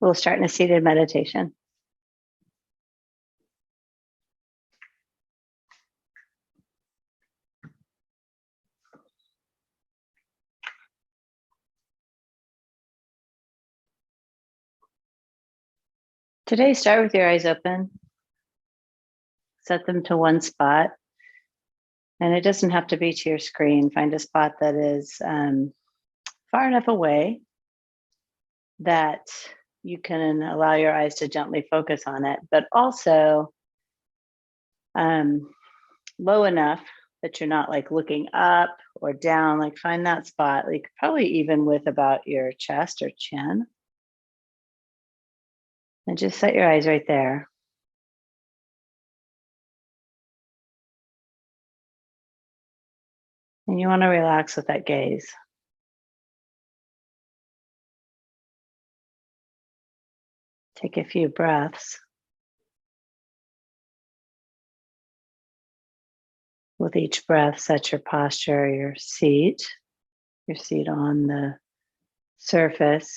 We'll start in a seated meditation. Today, start with your eyes open. Set them to one spot. And it doesn't have to be to your screen. Find a spot that is far enough away that you can allow your eyes to gently focus on it, but also low enough that you're not like looking up or down. Like find that spot, like probably even with about your chest or chin. And just set your eyes right there. And you want to relax with that gaze. Take a few breaths. With each breath, set your posture, your seat on the surface.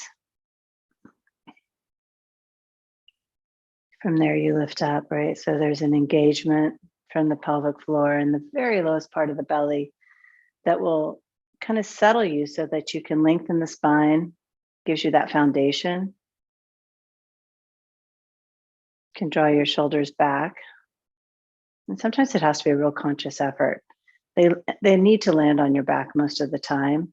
From there, you lift up, right? So there's an engagement from the pelvic floor and the very lowest part of the belly that will kind of settle you so that you can lengthen the spine, gives you that foundation. You can draw your shoulders back. And sometimes it has to be a real conscious effort. They need to land on your back most of the time.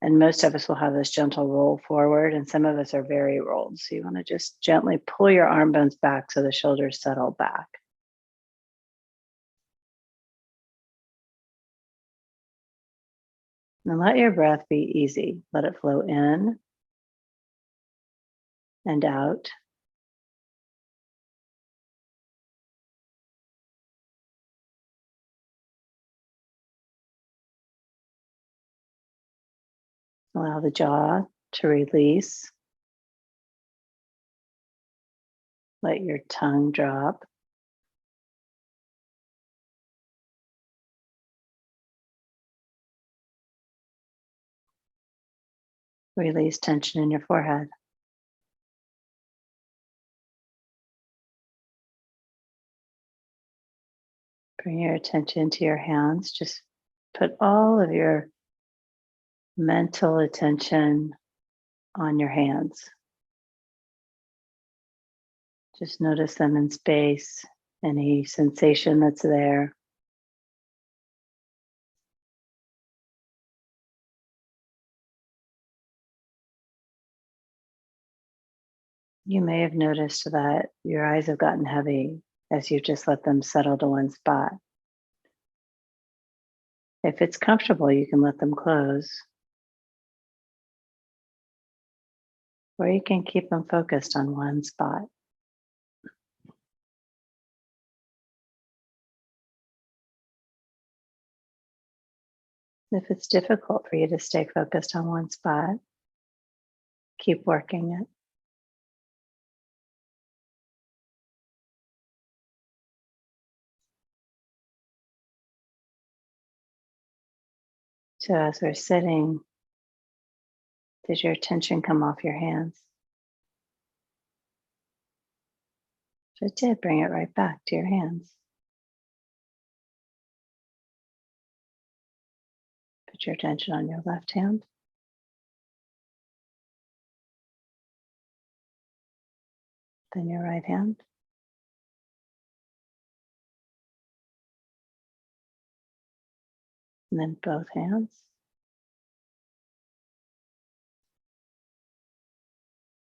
And most of us will have this gentle roll forward, and some of us are very rolled. So you want to just gently pull your arm bones back so the shoulders settle back. And let your breath be easy. Let it flow in and out. Allow the jaw to release. Let your tongue drop. Release tension in your forehead. Bring your attention to your hands. Just put all of your mental attention on your hands. Just notice them in space, any sensation that's there. You may have noticed that your eyes have gotten heavy as you just let them settle to one spot. If it's comfortable, you can let them close. Or you can keep them focused on one spot. If it's difficult for you to stay focused on one spot, keep working it. So as we're sitting, does your attention come off your hands? If it did, bring it right back to your hands. Put your attention on your left hand. Then your right hand. And then both hands.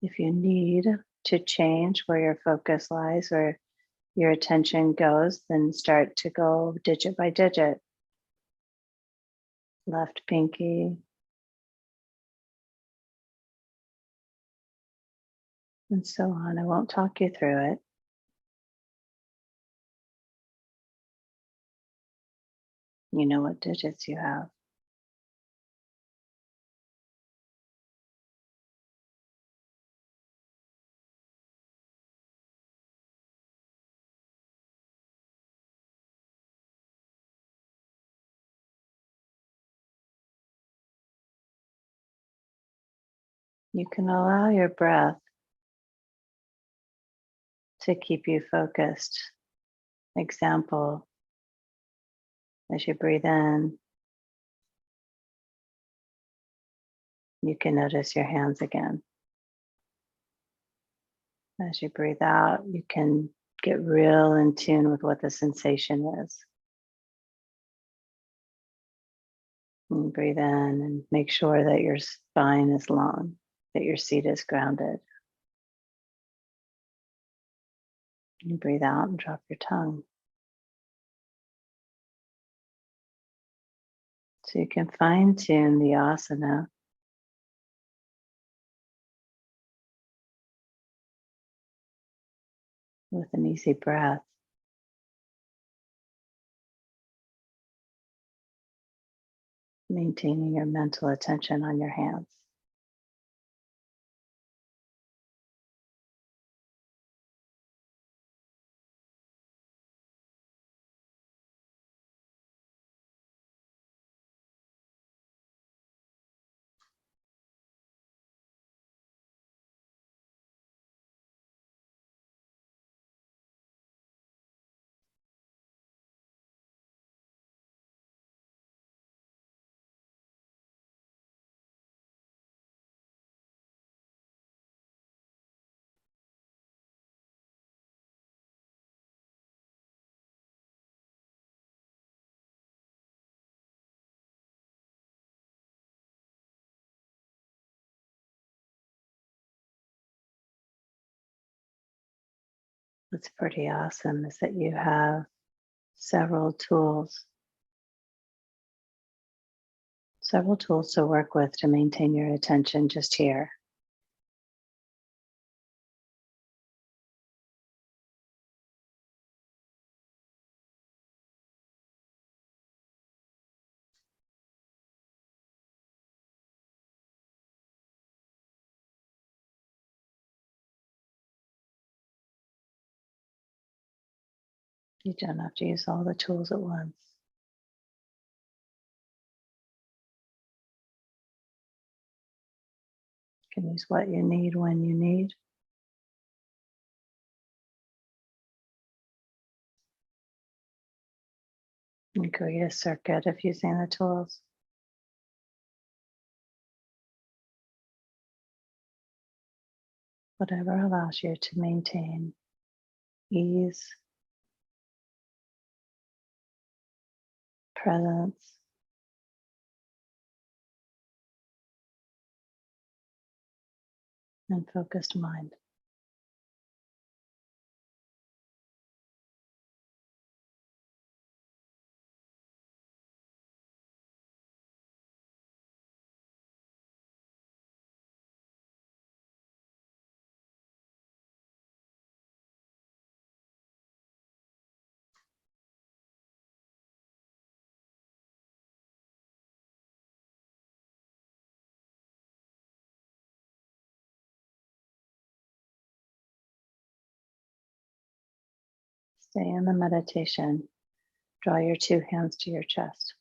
If you need to change where your focus lies or your attention goes, then start to go digit by digit. Left pinky. And so on. I won't talk you through it. You know what digits you have. You can allow your breath to keep you focused. Example, as you breathe in, you can notice your hands again. As you breathe out, you can get real in tune with what the sensation is. And breathe in and make sure that your spine is long, that your seat is grounded. And breathe out and drop your tongue. So you can fine tune the asana with an easy breath. Maintaining your mental attention on your hands. What's pretty awesome is that you have several tools to work with to maintain your attention just here. You don't have to use all the tools at once. You can use what you need when you need. And create a circuit of using the tools. Whatever allows you to maintain ease, presence, and focused mind. Stay in the meditation. Draw your two hands to your chest.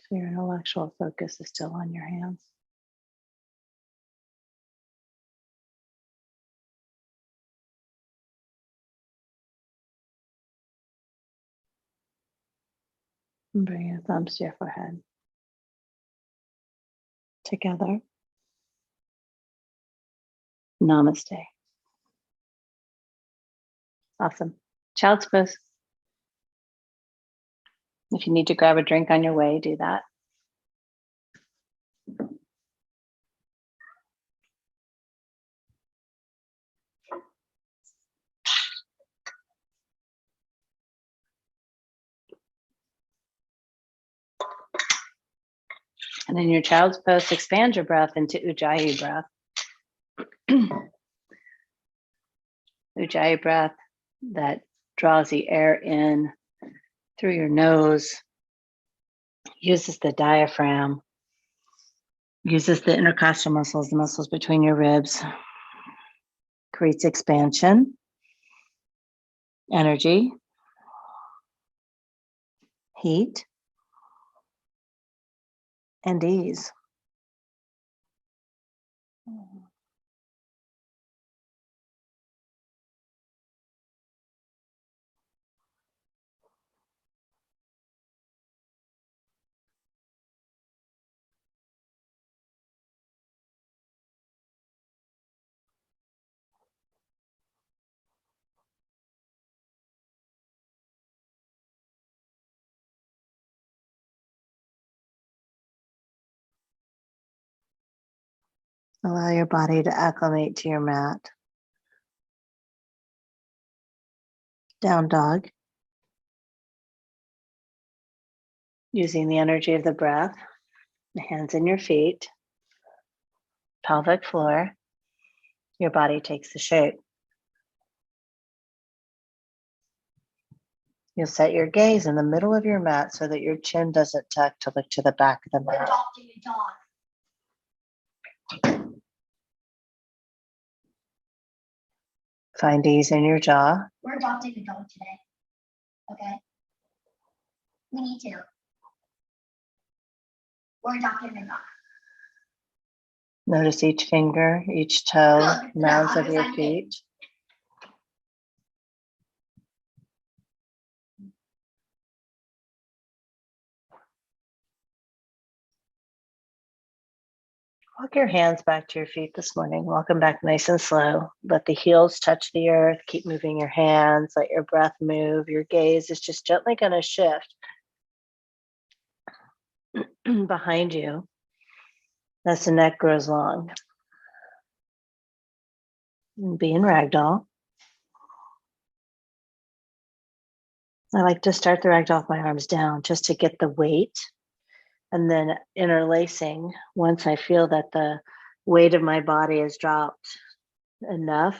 So your intellectual focus is still on your hands. And bring your thumbs to your forehead. Together. Namaste. Awesome. Child's pose. If you need to grab a drink on your way, do that. And in your child's pose, expand your breath into Ujjayi breath. Ujjayi breath that draws the air in through your nose, uses the diaphragm, uses the intercostal muscles, the muscles between your ribs, creates expansion, energy, heat, and ease. Allow your body to acclimate to your mat. Down dog. Using the energy of the breath, the hands in your feet, pelvic floor, your body takes the shape. You'll set your gaze in the middle of your mat so that your chin doesn't tuck to look to the back of the mat. Find ease in your jaw. We're adopting a dog today. Okay? We need to. We're adopting a dog. Notice each finger, each toe, mounds of your feet. Walk your hands back to your feet this morning. Walk them back nice and slow. Let the heels touch the earth. Keep moving your hands. Let your breath move. Your gaze is just gently going to shift behind you as the neck grows long. And be in ragdoll. I like to start the ragdoll with my arms down just to get the weight, and then interlacing once I feel that the weight of my body has dropped enough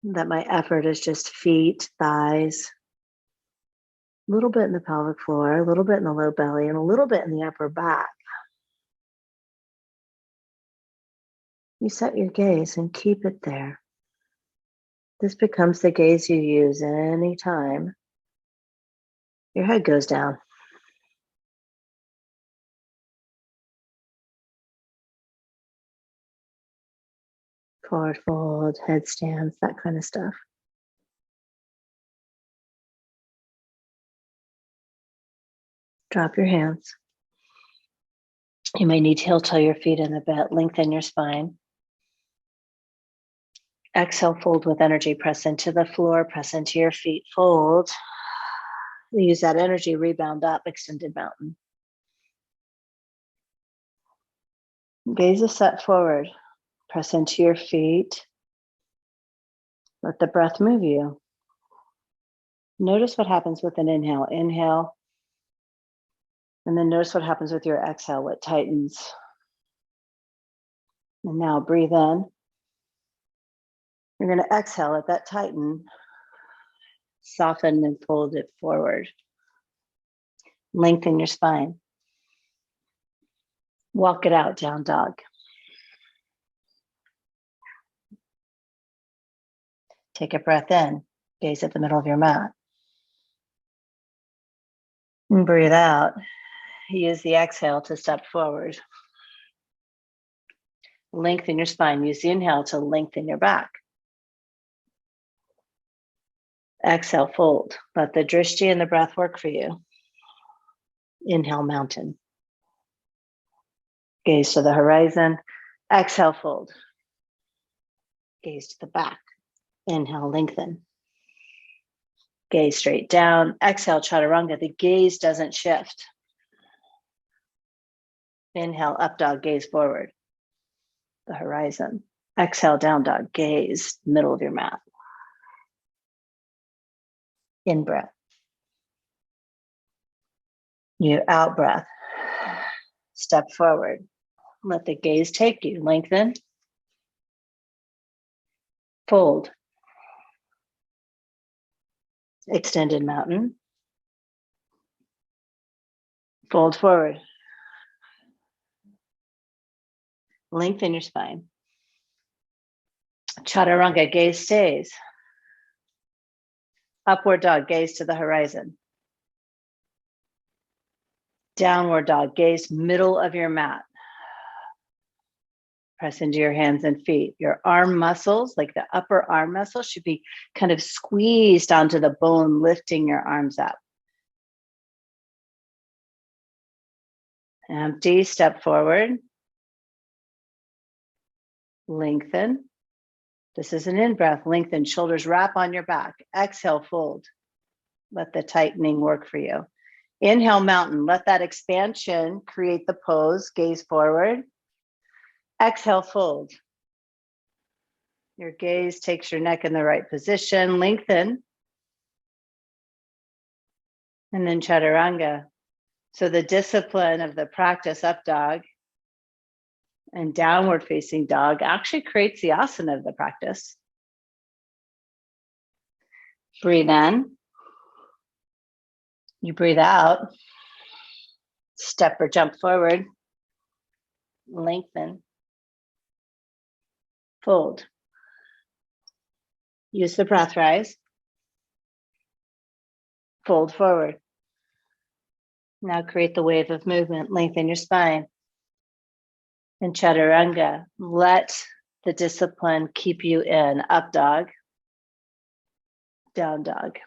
that my effort is just feet, thighs, a little bit in the pelvic floor, a little bit in the low belly, and a little bit in the upper back. You set your gaze and keep it there. This becomes the gaze you use anytime your head goes down. Forward fold, headstands, that kind of stuff. Drop your hands. You may need to heel toe your feet in a bit, lengthen your spine. Exhale, fold with energy, press into the floor, press into your feet, fold. Use that energy, rebound up, extended mountain. Gaze is set forward, press into your feet. Let the breath move you. Notice what happens with an inhale. Inhale, and then notice what happens with your exhale, what tightens. And now breathe in. You're going to exhale, let that tighten, soften and fold it forward. Lengthen your spine. Walk it out, down dog. Take a breath in, gaze at the middle of your mat. And breathe out. Use the exhale to step forward. Lengthen your spine. Use the inhale to lengthen your back. Exhale, fold. Let the drishti and the breath work for you. Inhale, mountain. Gaze to the horizon. Exhale, fold. Gaze to the back. Inhale, lengthen. Gaze straight down. Exhale, chaturanga. The gaze doesn't shift. Inhale, up dog, gaze forward. The horizon. Exhale, down dog, gaze, middle of your mat. In breath. You out breath. Step forward. Let the gaze take you. Lengthen. Fold. Extended mountain. Fold forward. Lengthen your spine. Chaturanga, gaze stays. Upward dog, gaze to the horizon. Downward dog, gaze middle of your mat. Press into your hands and feet. Your arm muscles, like the upper arm muscles, should be kind of squeezed onto the bone, lifting your arms up. Empty, step forward. Lengthen. This is an in-breath. Lengthen, shoulders wrap on your back. Exhale, fold. Let the tightening work for you. Inhale, mountain. Let that expansion create the pose. Gaze forward. Exhale, fold. Your gaze takes your neck in the right position. Lengthen. And then chaturanga. So the discipline of the practice, up dog and downward facing dog, actually creates the asana of the practice. Breathe in. You breathe out. Step or jump forward. Lengthen. Fold. Use the breath, rise. Fold forward. Now create the wave of movement. Lengthen your spine. And chaturanga, let the discipline keep you in. Up dog, down dog.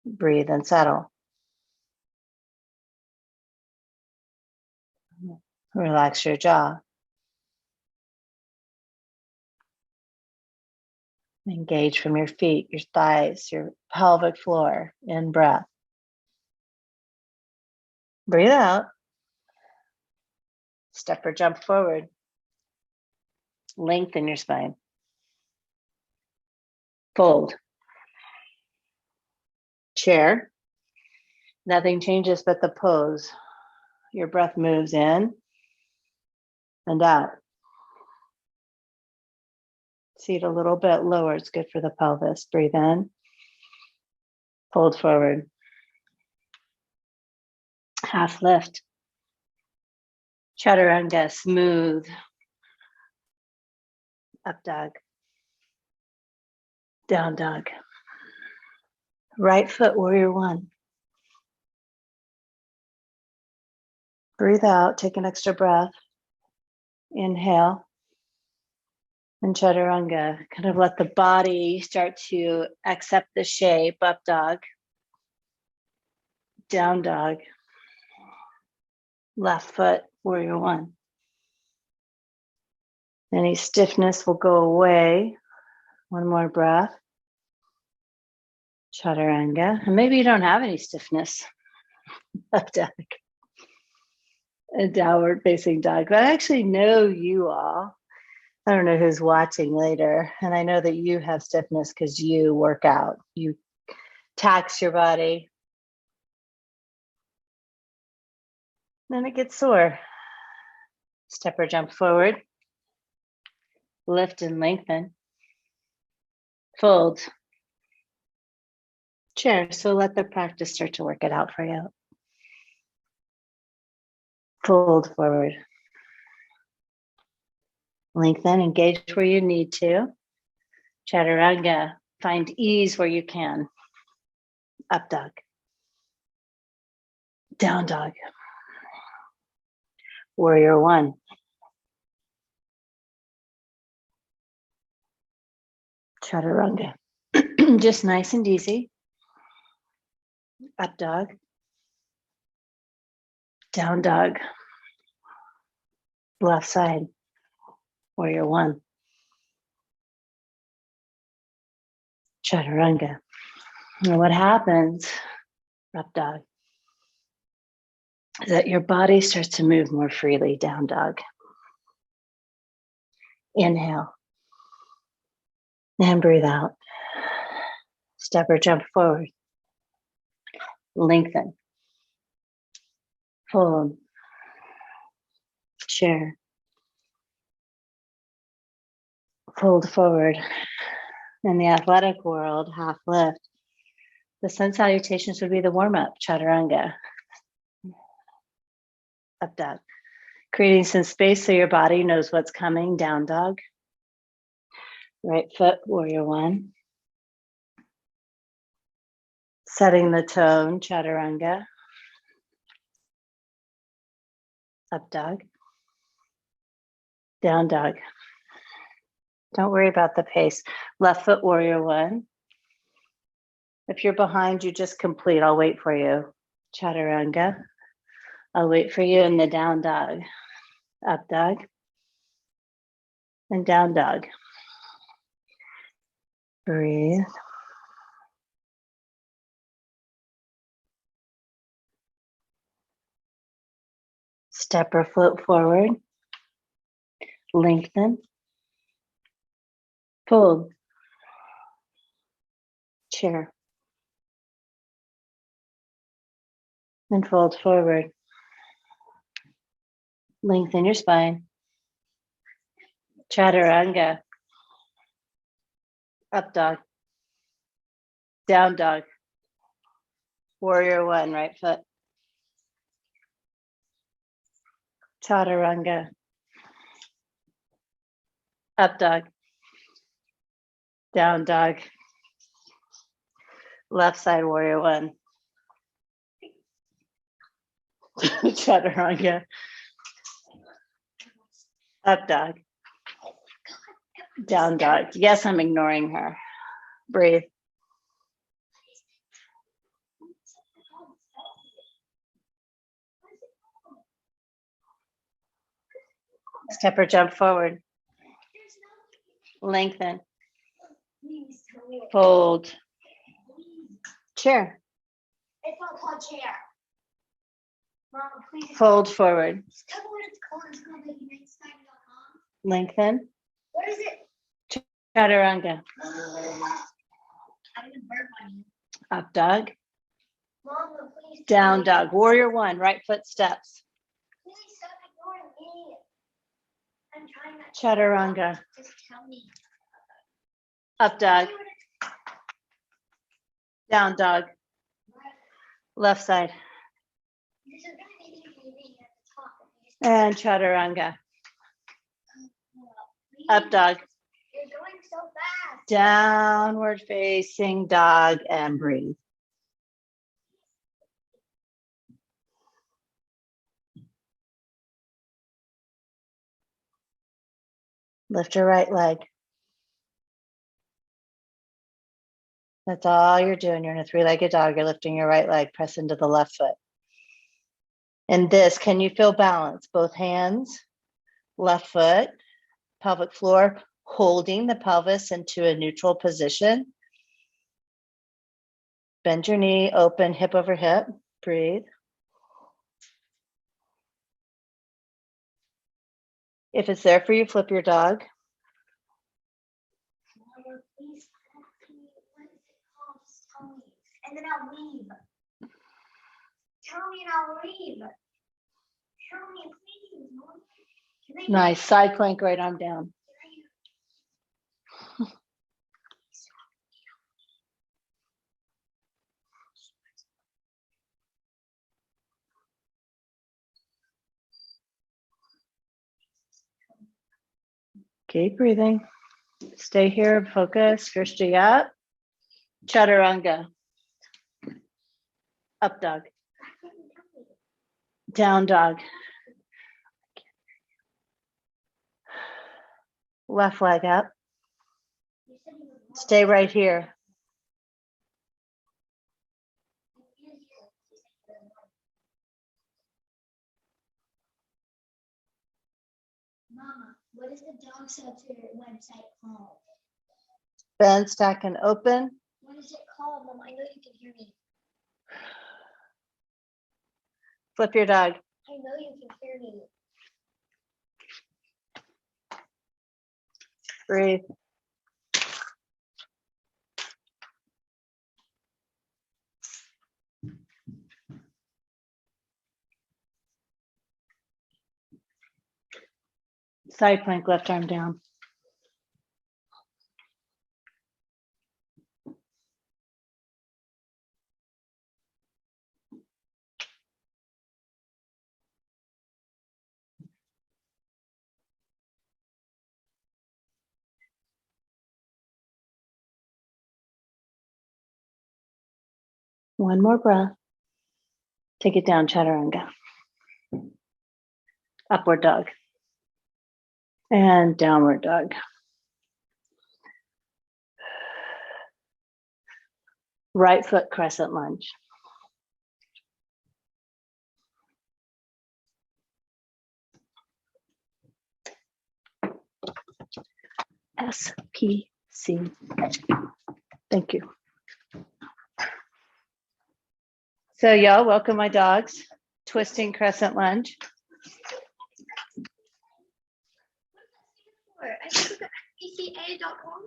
Breathe and settle. Relax your jaw. Engage from your feet, your thighs, your pelvic floor. In breath. Breathe out. Step or jump forward. Lengthen your spine. Fold. Chair. Nothing changes but the pose. Your breath moves in and out. Seat a little bit lower. It's good for the pelvis. Breathe in. Fold forward. Half lift. Chaturanga, smooth. Up dog. Down dog. Right foot, warrior one. Breathe out, take an extra breath. Inhale. And chaturanga, kind of let the body start to accept the shape. Up dog. Down dog. Left foot, warrior one. Any stiffness will go away. One more breath. Chaturanga. And maybe you don't have any stiffness. Up dog. A downward facing dog. But I actually know you all. I don't know who's watching later. And I know that you have stiffness because you work out. You tax your body. Then it gets sore. Step or jump forward. Lift and lengthen. Fold. Chair. So let the practice start to work it out for you. Fold forward. Lengthen, engage where you need to. Chaturanga, find ease where you can. Up dog. Down dog. Warrior one. Chaturanga. Just nice and easy. Up dog. Down dog. Left side. Warrior one. Chaturanga. And what happens, up dog, is that your body starts to move more freely. Down dog. Inhale. And breathe out. Step or jump forward. Lengthen. Fold. Chair. Fold forward. In the athletic world, half lift. The sun salutations would be the warm-up, chaturanga. Up dog. Creating some space so your body knows what's coming. Down dog. Right foot, warrior one. Setting the tone, chaturanga. Up dog. Down dog. Don't worry about the pace. Left foot warrior one. If you're behind, you just complete. I'll wait for you. Chaturanga. I'll wait for you in the down dog. Up dog. And down dog. Breathe. Step or float forward. Lengthen. Fold. Chair. And fold forward. Lengthen your spine. Chaturanga. Up dog. Down dog. Warrior one, right foot. Chaturanga. Up dog. Down dog. Left side warrior one. Chaturanga. Up dog. Down dog. Yes, I'm ignoring her. Breathe. Step or jump forward. Lengthen. Fold. Chair. It's not called chair. Mom, please. Fold forward. Tell me what it's called. It's called babymanstein.com. Lengthen. What is it? Chaturanga. I'm gonna burn my hand. Up dog. Mama, please. Down dog. Warrior one. Right foot steps. Please stop ignoring me. I'm trying not to. Chaturanga. Just tell me. Up dog. Down dog. Left side. This is gonna be easy at the top. And chaturanga. Please. Up dog. You're going so fast. Downward facing dog and breathe. Lift your right leg. That's all you're doing. You're in a three-legged dog. You're lifting your right leg. Press into the left foot. And this, can you feel balance? Both hands, left foot, pelvic floor, holding the pelvis into a neutral position. Bend your knee, open, hip over hip. Breathe. If it's there for you, flip your dog. Mama, please ask me what is it called. Just tell me. And then I'll leave. Tell me and I'll leave. Tell me, please, Mom. Can I- Nice. Side plank, right arm down. Keep breathing. Stay here, focus. First G up. Chaturanga. Up dog. Down dog. Left leg up. You said you would Stay right here. Mama, what is the dog shelter website called? Bend, stack, and open. What is it called, Mom? I know you can hear me. Flip your dog. I know you can hear me. Breathe. Side plank, left arm down. One more breath. Take it down, chaturanga. Upward dog. And downward dog. Right foot crescent lunge. SPC. Thank you. So y'all, welcome my dogs. Twisting crescent lunge. I think we got PCA.com.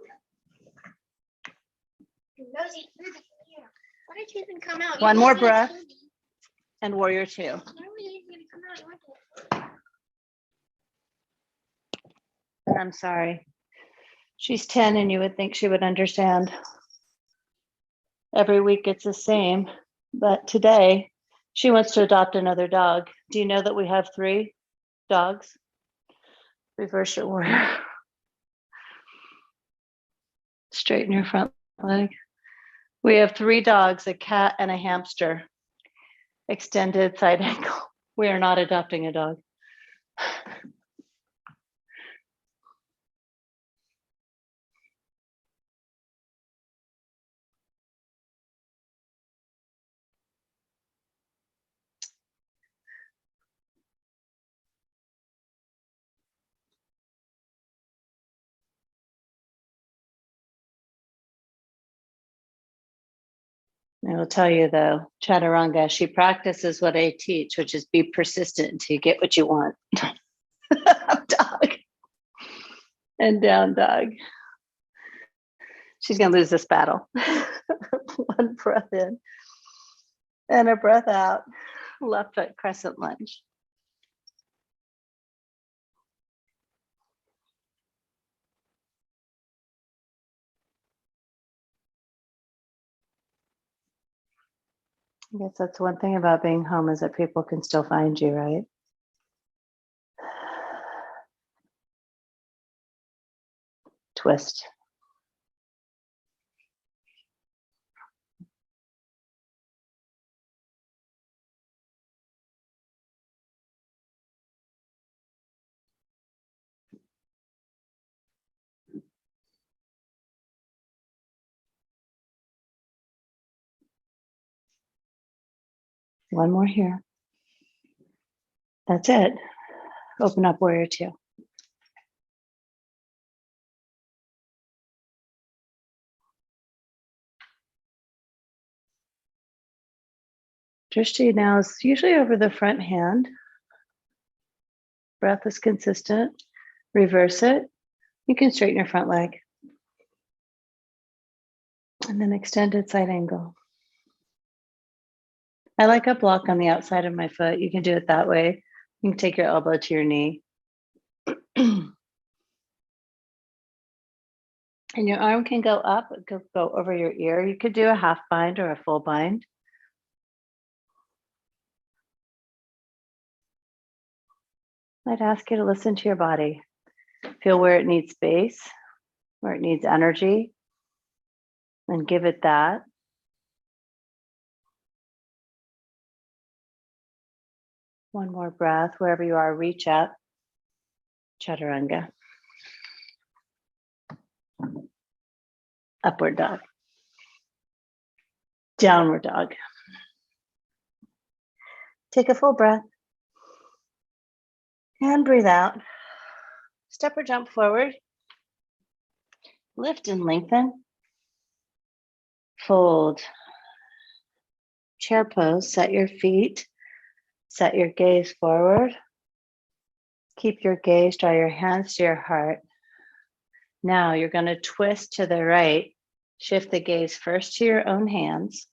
Rosie, why did you even come out? One more breath. And warrior two. Why were you even come out? You went to- And I'm sorry. She's 10 and you would think she would understand. Every week it's the same. But today she wants to adopt another dog. Do you know that we have 3 dogs? Reverse your warrior. Straighten your front leg. We have 3 dogs, a cat and a hamster. Extended side angle. We are not adopting a dog. I will tell you though, Chaturanga, she practices what I teach, which is be persistent until you get what you want. Up dog. And down dog. She's going to lose this battle. One breath in and a breath out. Left foot crescent lunge. I guess that's one thing about being home is that people can still find you, right? Twist. One more here. That's it. Open up warrior two. Drishti now is usually over the front hand. Breath is consistent. Reverse it. You can straighten your front leg. And then extended side angle. I like a block on the outside of my foot. You can do it that way. You can take your elbow to your knee. And your arm can go up, it could go over your ear. You could do a half bind or a full bind. I'd ask you to listen to your body. Feel where it needs space, where it needs energy, and give it that. One more breath, wherever you are, reach up. Chaturanga. Upward dog. Downward dog. Take a full breath. And breathe out. Step or jump forward. Lift and lengthen. Fold. Chair pose, set your feet. Set your gaze forward. Keep your gaze, draw your hands to your heart. Now you're going to twist to the right. Shift the gaze first to your own hands.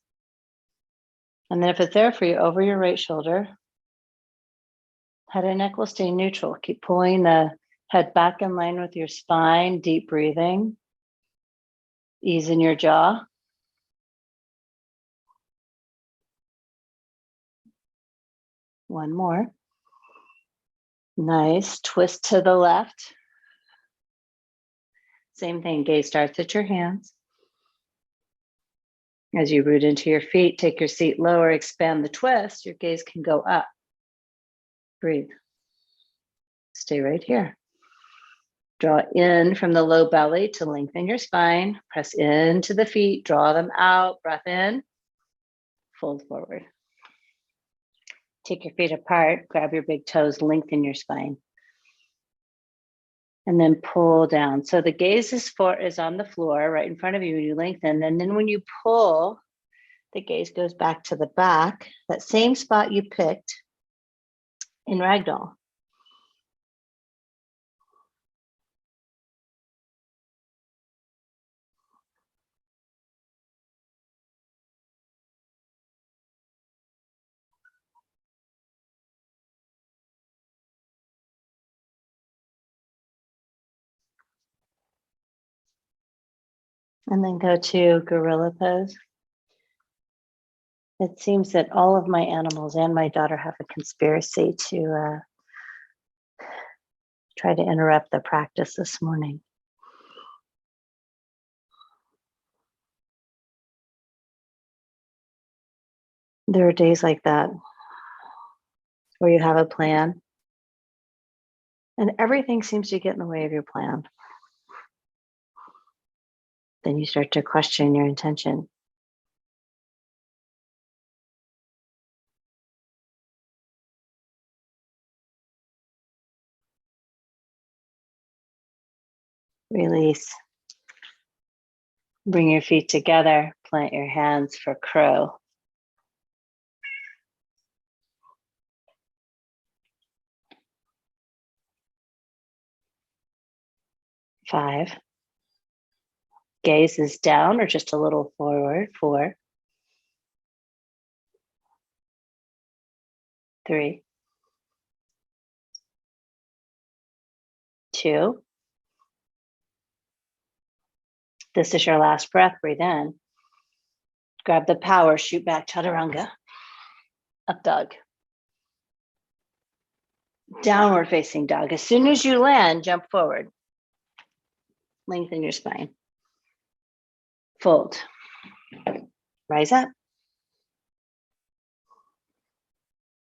And then if it's there for you, over your right shoulder. Head and neck will stay neutral. Keep pulling the head back in line with your spine. Deep breathing. Ease in your jaw. One more. Nice. Twist to the left. Same thing. Gaze starts at your hands. As you root into your feet, take your seat lower, expand the twist. Your gaze can go up. Breathe. Stay right here. Draw in from the low belly to lengthen your spine. Press into the feet, draw them out, breath in, fold forward. Take your feet apart, grab your big toes, lengthen your spine. And then pull down. So the gaze is on the floor right in front of you when you lengthen. And then when you pull, the gaze goes back to the back, that same spot you picked in ragdoll. And then go to gorilla pose. It seems that all of my animals and my daughter have a conspiracy to try to interrupt the practice this morning. There are days like that where you have a plan and everything seems to get in the way of your plan. Then you start to question your intention. Release. Bring your feet together, plant your hands for crow. Five. Gaze is down or just a little forward. 4. 3. 2. This is your last breath. Breathe in. Grab the power, shoot back, chaturanga. Up dog. Downward facing dog. As soon as you land, jump forward. Lengthen your spine. Fold. Rise up.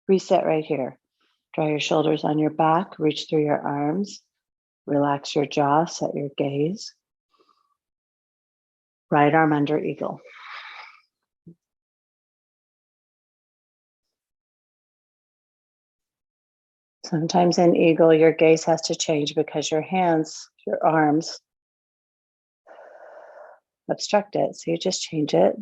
Reset right here. Draw your shoulders on your back, reach through your arms. Relax your jaw, set your gaze. Right arm under eagle. Sometimes in eagle, your gaze has to change because your hands, your arms obstruct it. So you just change it.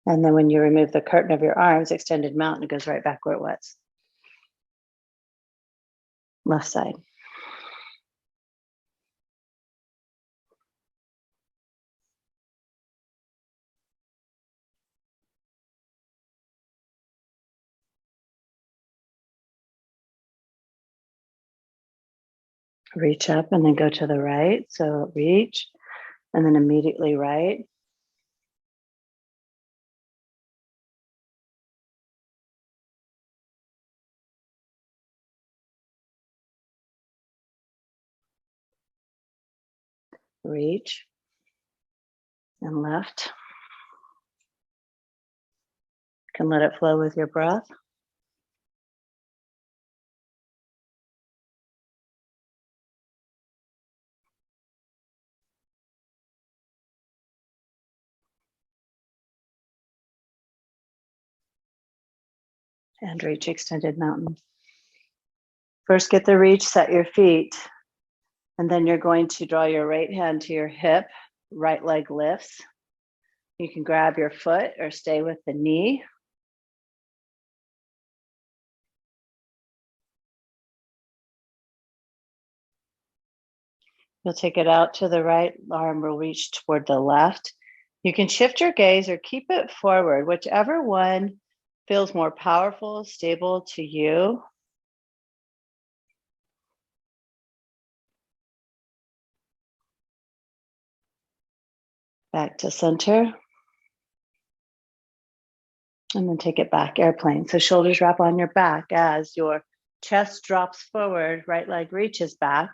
And then when you remove the curtain of your arms, extended mountain, it goes right back where it was. Left side. Reach up and then go to the right. So reach and then immediately right. Reach and left. You can let it flow with your breath. And reach extended mountain. First get the reach, set your feet. And then you're going to draw your right hand to your hip, right leg lifts. You can grab your foot or stay with the knee. You'll take it out to the right, arm will reach toward the left. You can shift your gaze or keep it forward, whichever one feels more powerful, stable to you. Back to center. And then take it back, airplane. So shoulders wrap on your back as your chest drops forward, right leg reaches back.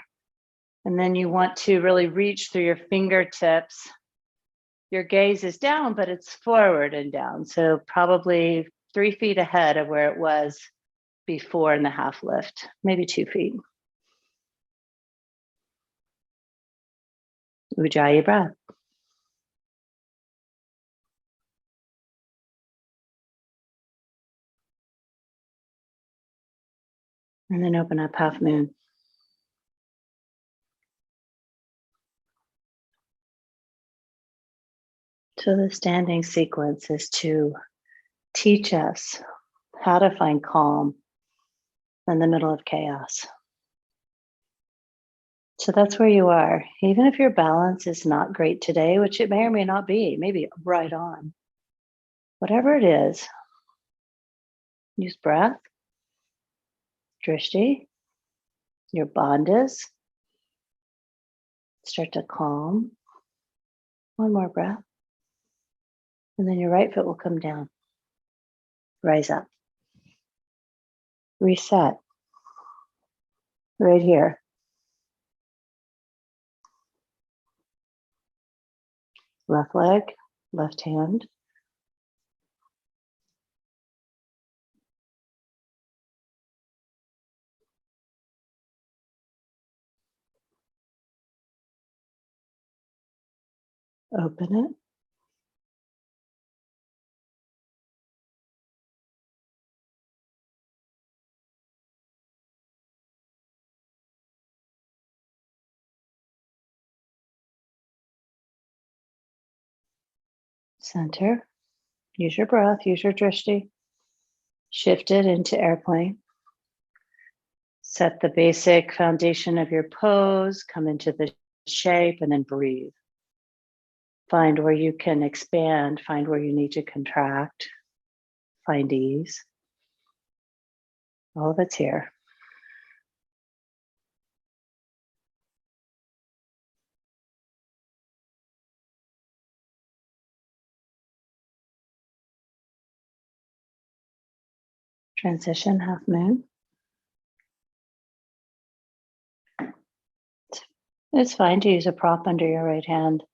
And then you want to really reach through your fingertips. Your gaze is down, but it's forward and down. So probably 3 feet ahead of where it was before in the half lift, maybe 2 feet. Ujjayi breath. And then open up half moon. So the standing sequence is to teach us how to find calm in the middle of chaos. So that's where you are. Even if your balance is not great today, which it may or may not be, maybe right on. Whatever it is, use breath, drishti, your bandhas. Start to calm. One more breath. And then your right foot will come down. Rise up. Reset. Right here. Left leg, left hand. Open it. Center. Use your breath, use your drishti. Shift it into airplane. Set the basic foundation of your pose, come into the shape, and then breathe. Find where you can expand, find where you need to contract, find ease. All of it's here. Transition, half moon. It's fine to use a prop under your right hand.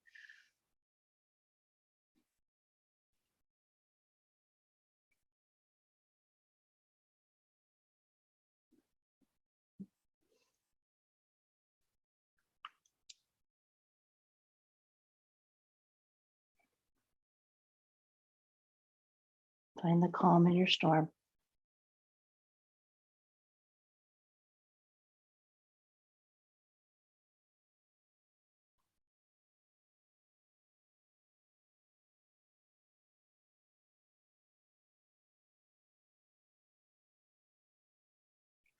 Find the calm in your storm.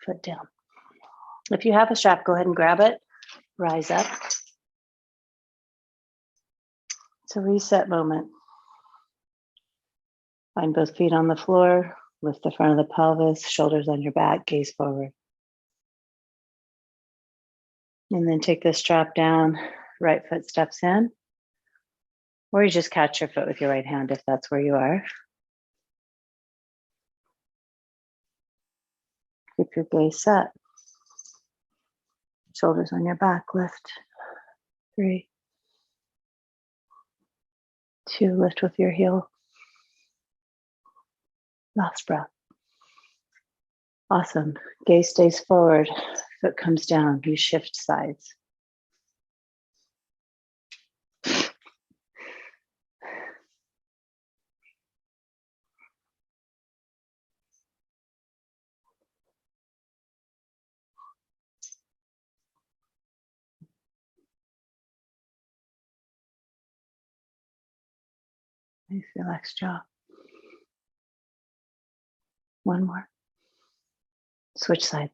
Foot down. If you have a strap, go ahead and grab it. Rise up. It's a reset moment. Find both feet on the floor. Lift the front of the pelvis, shoulders on your back, gaze forward. And then take the strap down. Right foot steps in. Or you just catch your foot with your right hand if that's where you are. Keep your gaze set. Shoulders on your back, lift. 3, 2, lift with your heel. Last breath. Awesome. Gaze stays forward, foot comes down, you shift sides. Nice relaxed jaw. One more. Switch sides.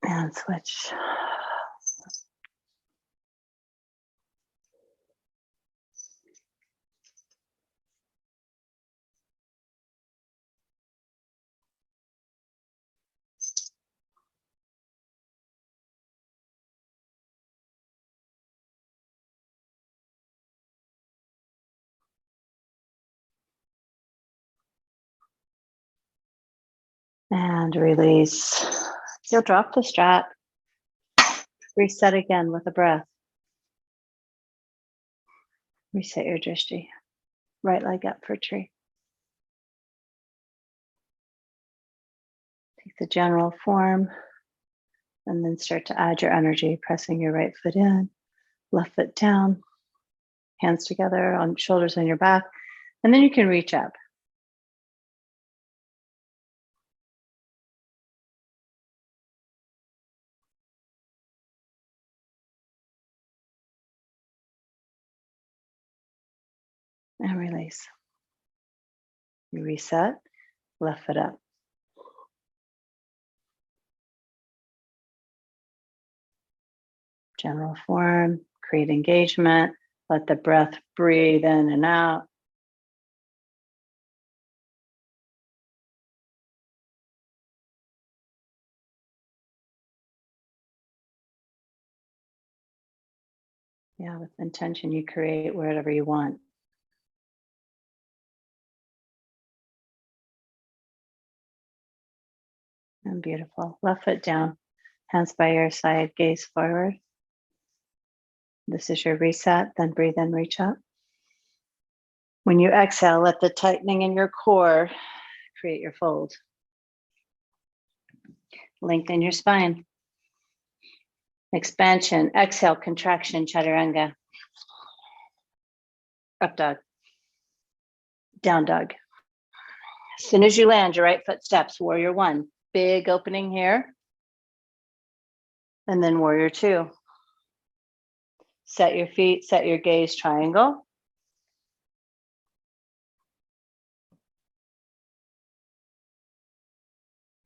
And switch. And release. You'll drop the strap. Reset again with a breath. Reset your drishti. Right leg up for tree. Take the general form and then start to add your energy, pressing your right foot in, left foot down, hands together on shoulders on your back, and then you can reach up. And release. You reset, left foot up. General form, create engagement, let the breath breathe in and out. Yeah, with intention, you create wherever you want. And beautiful. Left foot down, hands by your side, gaze forward. This is your reset. Then breathe in, reach up. When you exhale, let the tightening in your core create your fold. Lengthen your spine. Expansion, exhale, contraction, chaturanga. Up dog. Down dog. As soon as you land, your right foot steps, warrior one. Big opening here. And then warrior two. Set your feet, set your gaze, triangle.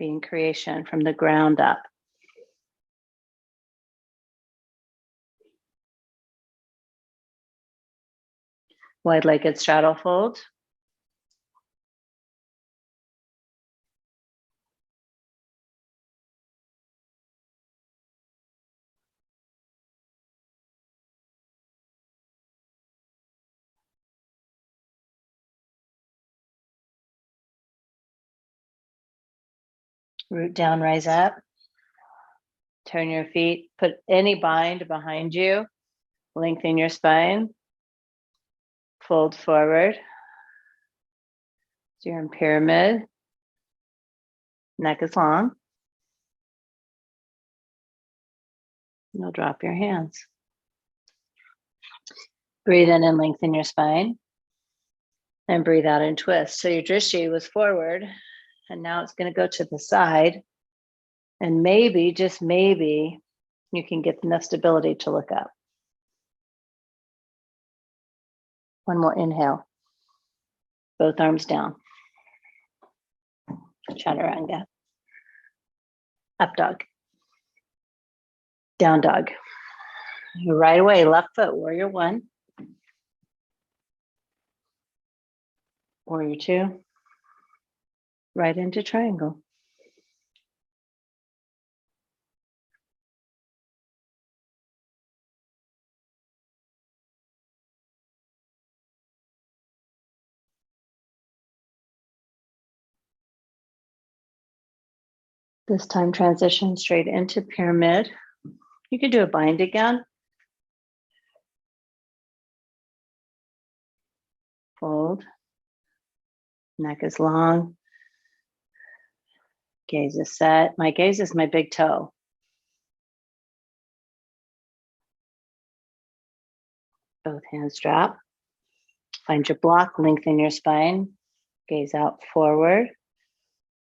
Being creation from the ground up. Wide-legged straddle fold. Root down, rise up. Turn your feet, put any bind behind you. Lengthen your spine. Fold forward. So you're in pyramid. Neck is long. You'll drop your hands. Breathe in and lengthen your spine. And breathe out and twist. So your drishti was forward. And now it's going to go to the side. And maybe, just maybe, you can get enough stability to look up. One more inhale. Both arms down. Chaturanga. Up dog. Down dog. Right away, left foot, warrior one. Warrior two. Right into triangle. This time transition straight into pyramid. You can do a bind again. Fold. Neck is long. Gaze is set. My gaze is my big toe. Both hands drop. Find your block, lengthen your spine. Gaze out forward.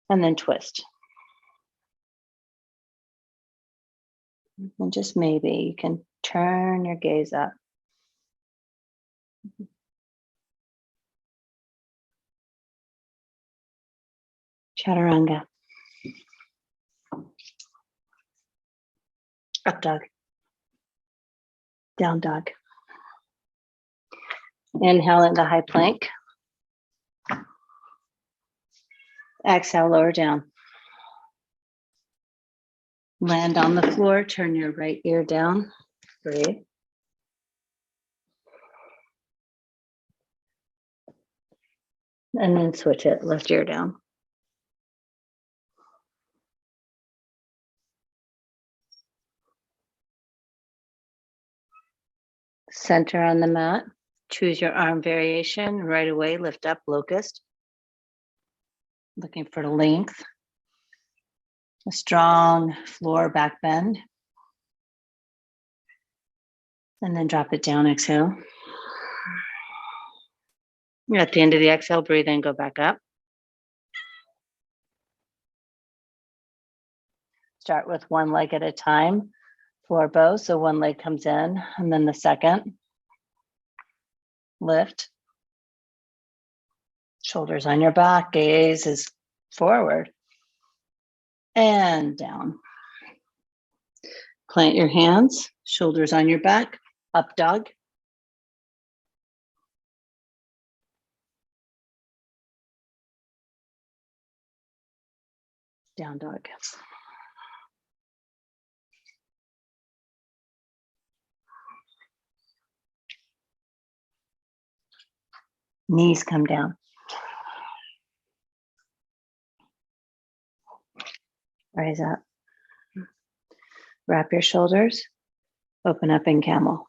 And then twist. And just maybe you can turn your gaze up. Chaturanga. Up dog. Down dog. Inhale into high plank. Exhale, lower down. Land on the floor, turn your right ear down. Breathe. And then switch it, left ear down. Center on the mat. Choose your arm variation. Right away, lift up, locust. Looking for length. A strong floor back bend. And then drop it down, exhale. At the end of the exhale, breathe in, go back up. Start with one leg at a time, floor bow. So one leg comes in and then the second. Lift. Shoulders on your back, gaze is forward. And down. Plant your hands, shoulders on your back, up dog. Down dog. Knees come down. Rise up. Wrap your shoulders. Open up in camel.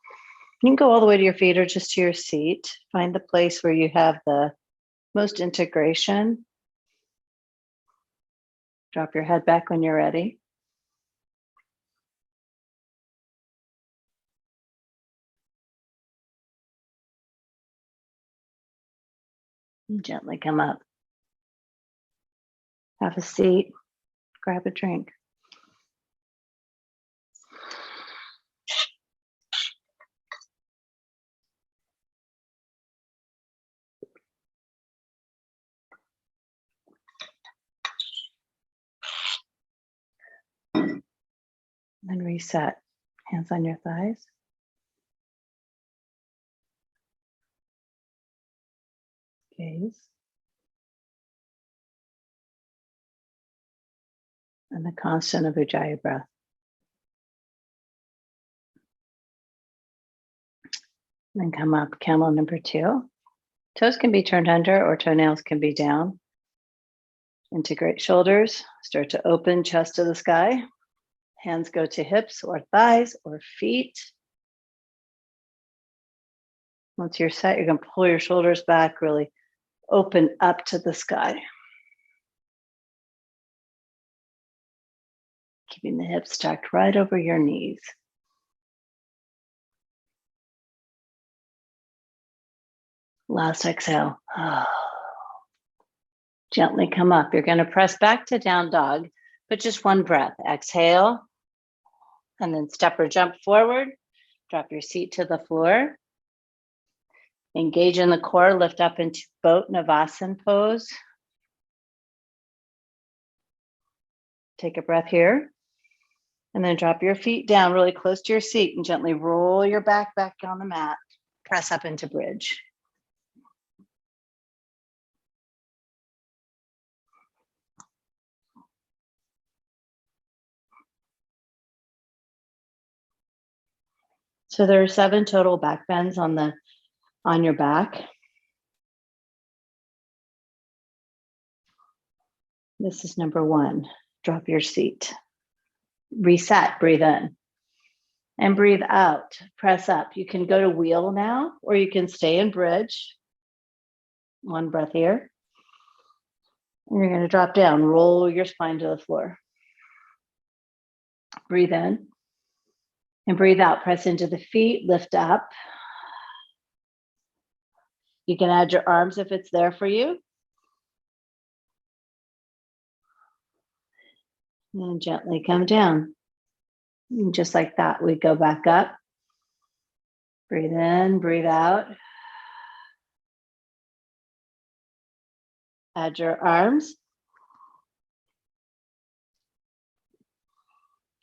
You can go all the way to your feet or just to your seat. Find the place where you have the most integration. Drop your head back when you're ready. And gently come up. Have a seat. Grab a drink. Then reset. Hands on your thighs. Gaze. And the constant of Ujjayi breath. Then come up, camel number 2. Toes can be turned under or toenails can be down. Integrate shoulders, start to open chest to the sky. Hands go to hips or thighs or feet. Once you're set, you're going to pull your shoulders back, really open up to the sky. Keeping the hips tucked right over your knees. Last exhale. Gently come up. You're going to press back to down dog, but just one breath. Exhale, and then step or jump forward. Drop your seat to the floor. Engage in the core, lift up into boat Navasana pose. Take a breath here. And then drop your feet down really close to your seat and gently roll your back on the mat. Press up into bridge. So there are 7 total back bends on your back. This is number 1. Drop your seat. Reset, breathe in. And breathe out, press up. You can go to wheel now, or you can stay in bridge. One breath here. And you're going to drop down, roll your spine to the floor. Breathe in. And breathe out, press into the feet, lift up. You can add your arms if it's there for you. And gently come down. And just like that, we go back up. Breathe in, breathe out. Add your arms.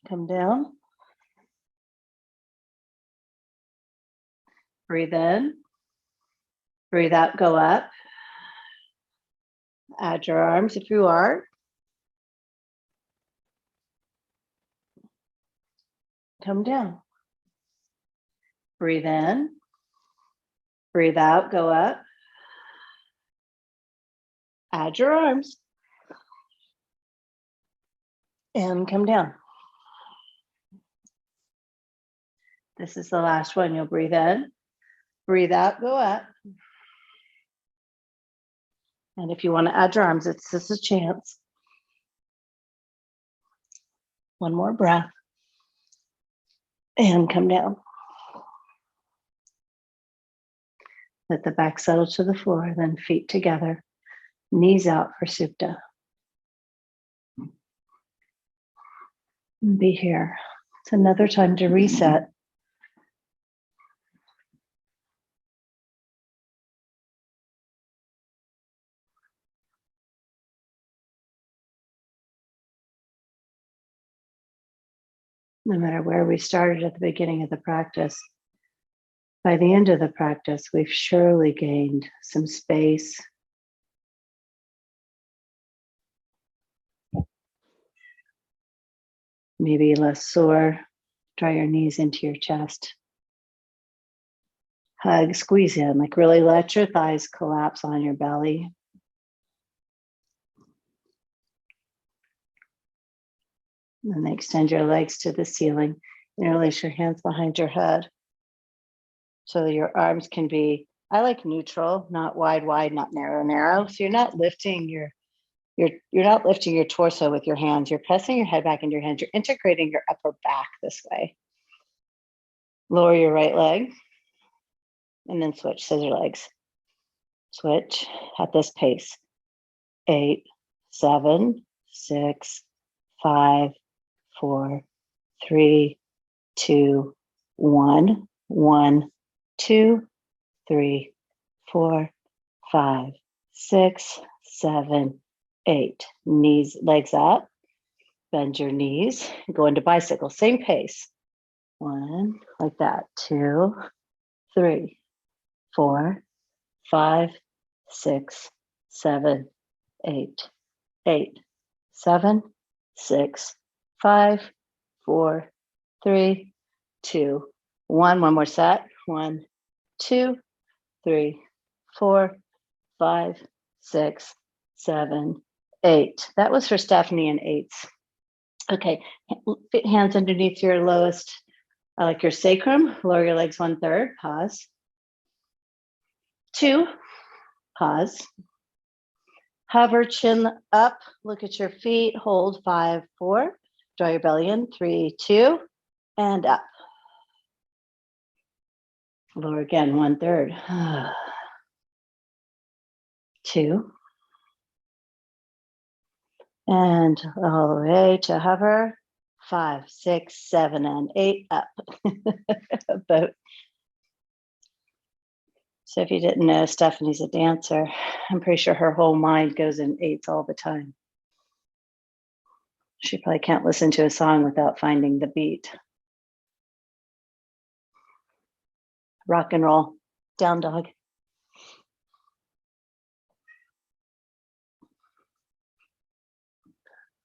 Come down. Breathe in. Breathe out, go up. Add your arms if you are. Come down. Breathe in. Breathe out, go up. Add your arms. And come down. This is the last one. You'll breathe in. Breathe out, go up. And if you want to add your arms, it's just a chance. One more breath. And come down. Let the back settle to the floor, then feet together, knees out for Supta. And be here. It's another time to reset. No matter where we started at the beginning of the practice, by the end of the practice, we've surely gained some space. Maybe less sore. Draw your knees into your chest. Hug, squeeze in, like really let your thighs collapse on your belly. And then extend your legs to the ceiling. Interlace your hands behind your head so that your arms can be, I like neutral, not wide, wide, not narrow, narrow. So you're not lifting you're not lifting your torso with your hands. You're pressing your head back into your hands. You're integrating your upper back this way. Lower your right leg and then switch scissor legs. Switch at this pace. 8, 7, 6, 5, 4, 3, 2, 1, 1, 2, 3, 4, 5, 6, 7, 8. Knees, legs up. Bend your knees. Go into bicycle. Same pace. 1, like that. 2, 3, 4, 5, 6, 7, 8. 8, 7, 6, 5, 4, 3, 2, 1. One more set. 1, 2, 3, 4, 5, 6, 7, 8. That was for Stephanie and 8s. Okay, hands underneath your lowest, like your sacrum. Lower your legs 1/3. Pause. 2. Pause. Hover chin up. Look at your feet. Hold 5, 4. Draw your belly in. 3, 2, and up. Lower again 1/3. 2. And all the way to hover. 5, 6, 7, and 8 up. Boat. So if you didn't know, Stephanie's a dancer. I'm pretty sure her whole mind goes in 8s all the time. She probably can't listen to a song without finding the beat. Rock and roll. Down dog.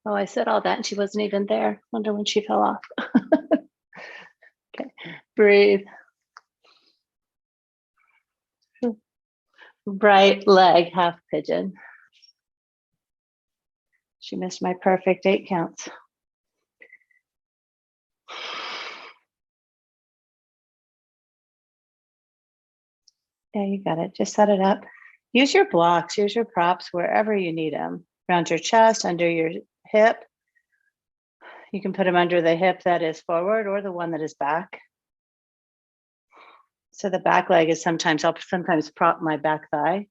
Oh, I said all that and she wasn't even there. Wonder when she fell off. Okay, breathe. Right leg, half pigeon. She missed my perfect 8 counts. Yeah, you got it. Just set it up. Use your blocks, use your props wherever you need them. Around your chest, under your hip. You can put them under the hip that is forward or the one that is back. So the back leg is sometimes, I'll sometimes prop my back thigh.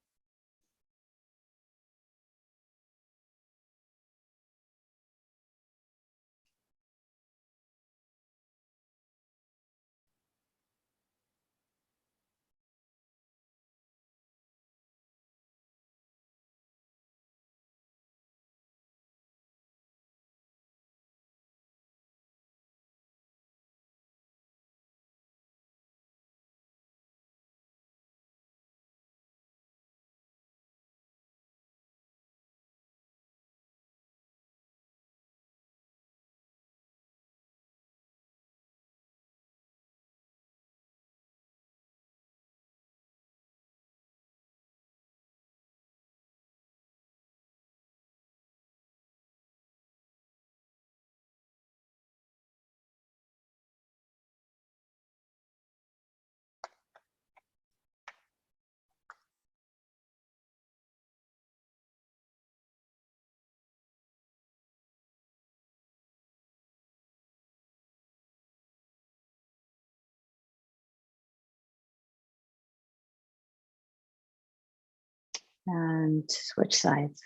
And switch sides.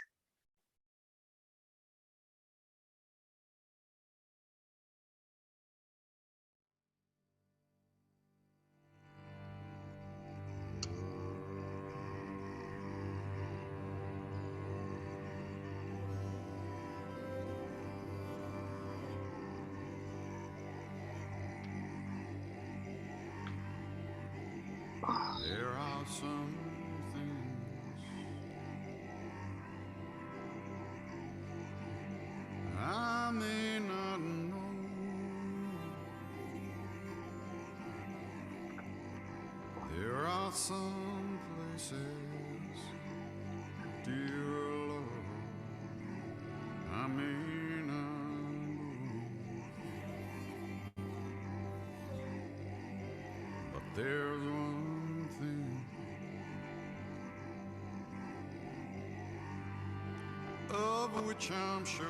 There are some things I may not know. There are some places, dear Lord, I may not go. But there's one thing of which I'm sure.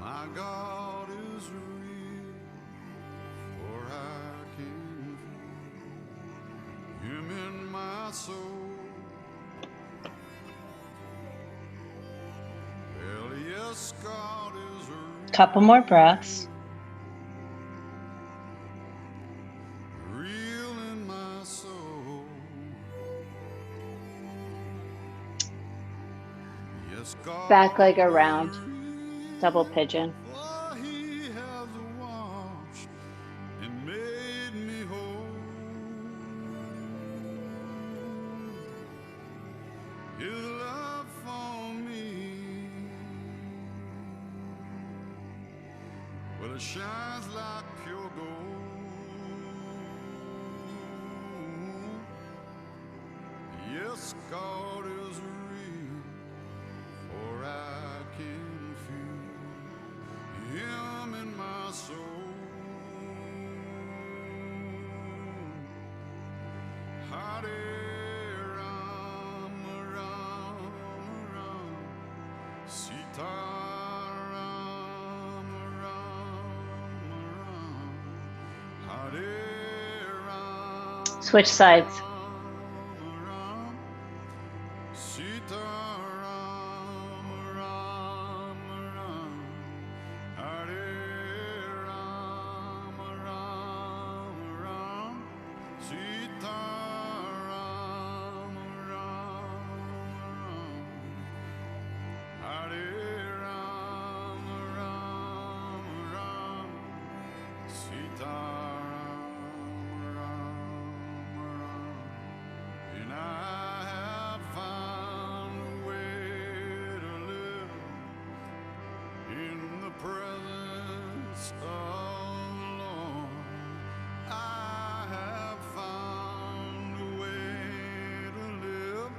My God is real, for I can feel Him in my soul. Well, yes, God is real. Couple more breaths. Real in my soul. Yes, God Back leg is around. real, Double pigeon. for He has washed and made me whole. His love for me, well, it shines like pure gold. Yes, God is real, for I can feel Him in my soul. Hare Rama, Rama Rama, Sita Rama, Rama Rama, Hare Rama, Switch sides. Rama, Sita Rama, Rama Rama, Hare Rama, Rama Rama, Sita Rama, Rama Rama, Hare Rama, Rama Rama, Sita Rama, Rama Rama. And I have found a way to live in the presence of the Lord. I have found a way to live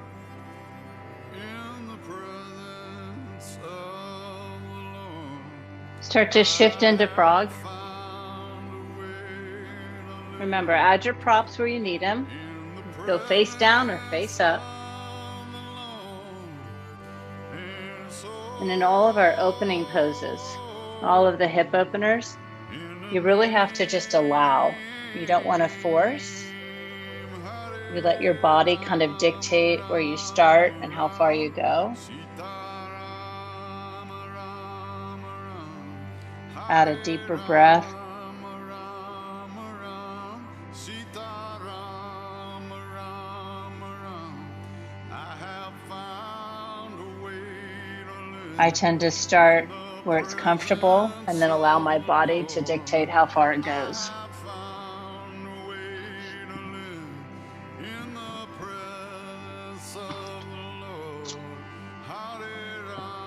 in the presence of the Lord. Start to shift into frog. Found a way to live Remember, add your props where you need them. in the Go face down or face up. of the Lord. And so And in all of our opening poses, all of the hip openers, you really have to just allow. You don't want to force. You let your body kind of dictate where you start and how far you go. Add a deeper breath. I tend to start where it's comfortable and then allow my body to dictate how far it goes.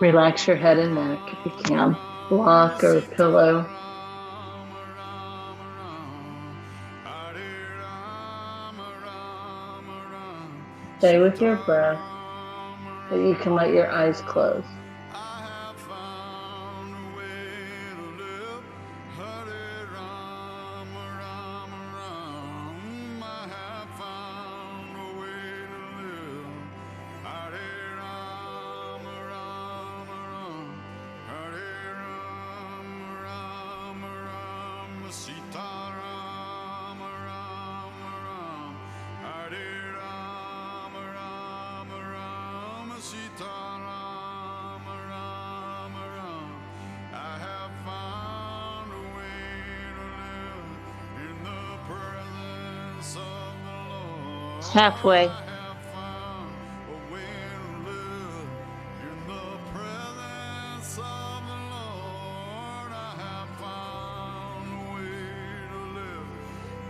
Relax your head and neck if you can. Block or pillow. Stay with your breath, but you can let your eyes close. Halfway. I have found a way to live in the presence of the Lord. I have found a way to live.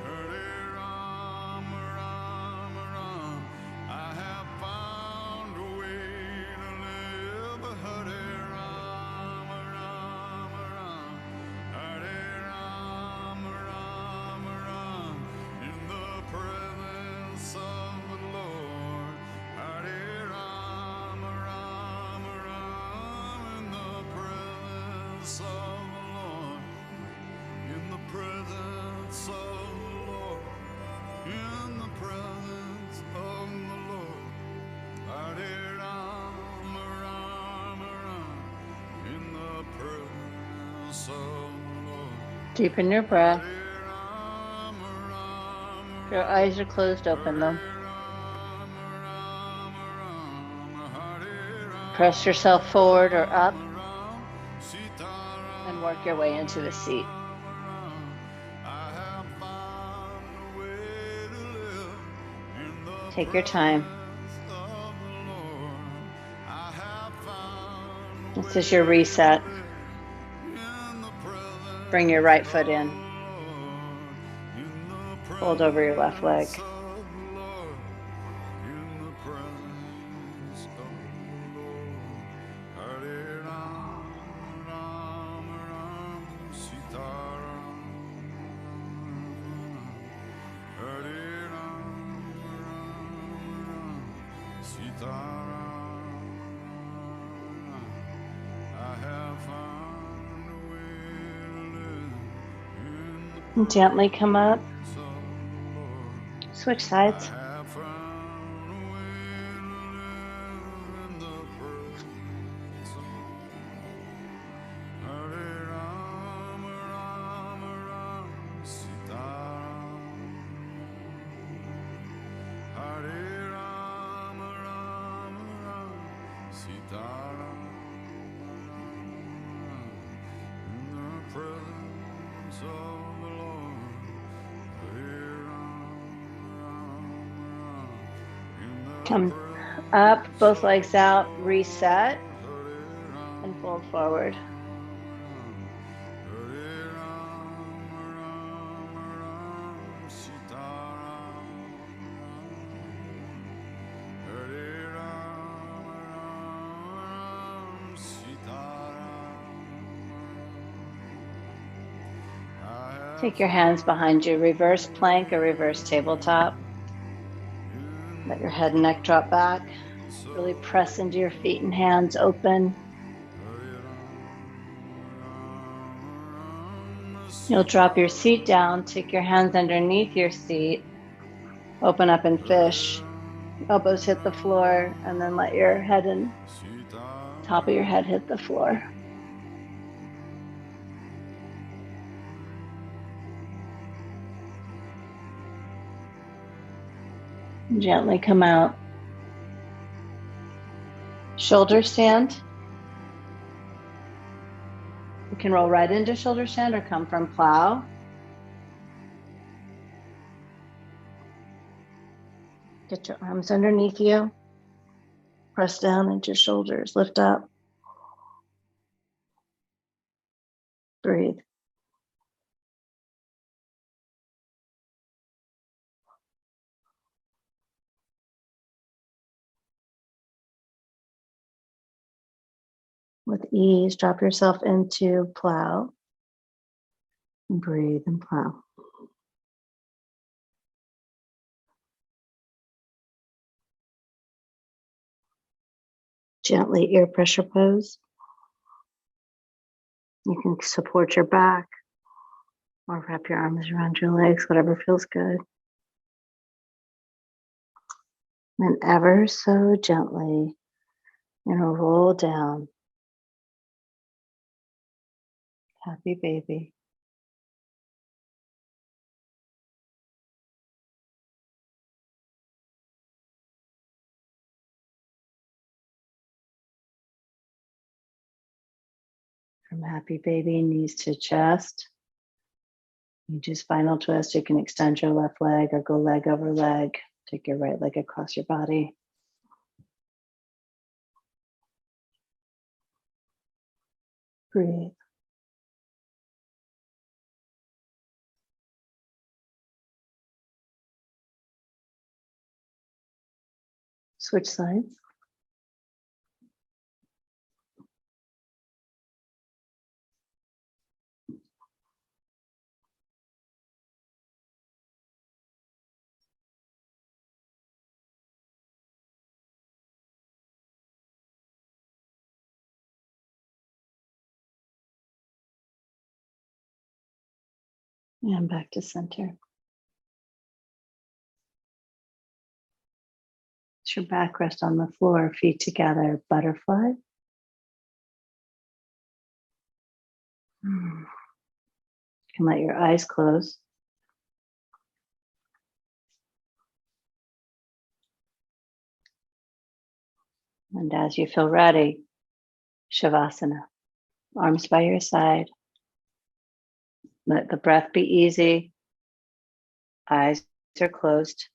Hare Ram, Ram, Ram. I have found a way to live. Hare Ram, Ram, Ram. Hare Ram, Ram, Ram. In the presence of the Lord. Hare Ram, Ram, Ram. In the presence of the Lord. In the presence of the Lord. In the presence of the Lord. Hare Ram, Ram, Ram. In the presence of the Lord. Deepen your breath. Hare Ram, Ram, Your eyes are closed, open them. Ram, Ram, Ram. Hare Ram, Press yourself forward or up Ram. Sita and work your way into a seat. Ram. I have found a way to live in the Take your time. presence of the Lord. I have found a This way is your reset. to live in the presence Bring your right foot of in. the Lord. In the Fold over your left leg. presence of the Lord. In the presence of the Lord. Hare Ram, Ram, Ram, Sita Ram. Hare Ram, Ram, Ram, Sita Ram. I have found a way to live in the Gently come up. presence of the Lord. Switch I sides. have found a way to live in the presence of Hare Ram, Ram, Ram, Sita Ram. Hare Ram, Ram, Ram, Sita Ram. In the presence of the Lord. Hare Ram, Ram, Ram. In the Come presence up, both of legs the out, Lord. reset, Hare Ram, and fold forward. Hare Ram, Ram, Ram, Sita Ram. Hare Ram, Ram, Sita Ram. Take your hands behind you, reverse plank or reverse tabletop. Let your head and neck drop back. Really press into your feet and hands open. You'll drop your seat down, take your hands underneath your seat, open up and fish. Elbows hit the floor, and then let your head and top of your head hit the floor. Gently come out. Shoulder stand. You can roll right into shoulder stand or come from plow. Get your arms underneath you. Press down into your shoulders. Lift up. Breathe. With ease, drop yourself into plow. Breathe and plow. Gently ear pressure pose. You can support your back or wrap your arms around your legs, whatever feels good. And ever so gently, you're gonna roll down. Happy baby. From happy baby, knees to chest. You do spinal twist. You can extend your left leg or go leg over leg Take your right leg across your body. Breathe. Switch sides. And back to center. Let your back rest on the floor, feet together, butterfly. You can let your eyes close. And as you feel ready, Shavasana. Arms by your side. Let the breath be easy. Eyes are closed.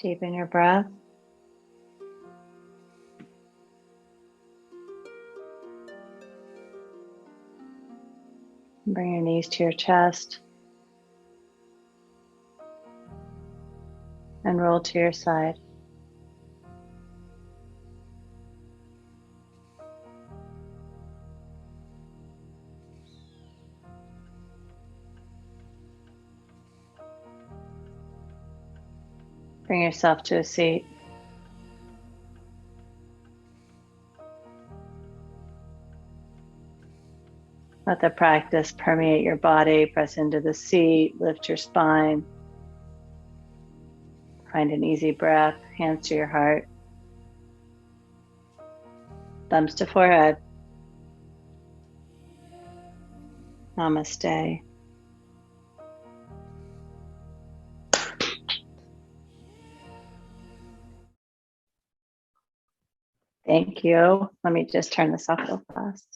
Deepen your breath. Bring your knees to your chest and roll to your side. Bring yourself to a seat. Let the practice permeate your body. Press into the seat, lift your spine. Find an easy breath, hands to your heart. Thumbs to forehead. Namaste. Thank you. Let me just turn this off real fast.